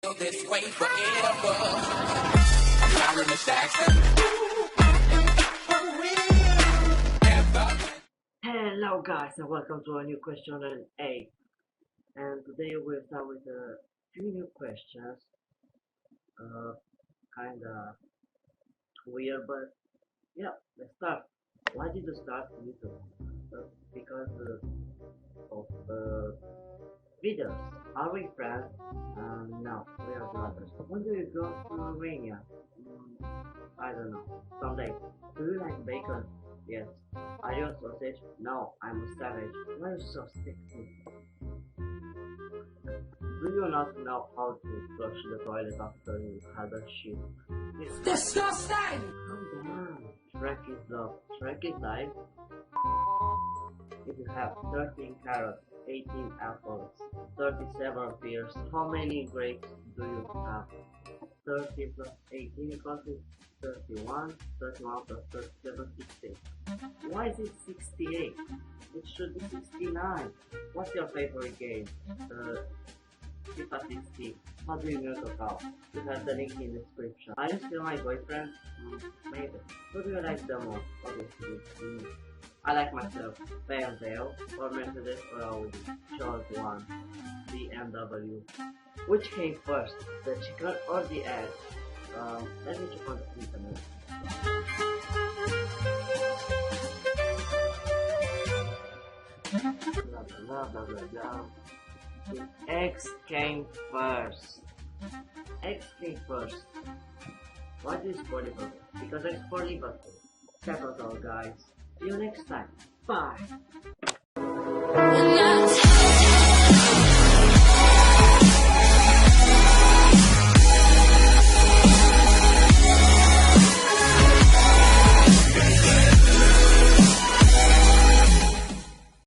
feel this way forever. I'm Marilyn Jackson. Hello guys and welcome to a new question on 8, and today we'll start with a few new questions, kinda weird, but yeah, let's start. Why did you start YouTube? Because of videos. Are we friends? No, we are brothers. When do you go to Romania? I don't know. Someday. Do you like bacon? Yes. Are you a sausage? No, I'm a savage. Why are you so sexy? Do you not know how to flush the toilet after you had a shit? Disgusting! Calm down. Shrek is love. Shrek is life. If you have 13 carrots, 18 apples, 37 pears, how many grapes do you have? 30 plus 18 equals 31, 31 plus 37, 68. Why is it 68? It should be 69. What's your favorite game? FIFA 16. How do you know about? You have the link in the description. Are you still my boyfriend? Maybe. Who do you like the most? Obviously, me. I like myself. BMW or Mercedes or Audi. Choose one. BMW. Which came first, the chicken or the egg? Let me check on the internet. Blah blah blah blah blah. The eggs came first. Eggs came first. What is polygon? Because it's polygon. That's all, guys. See you next time. Bye.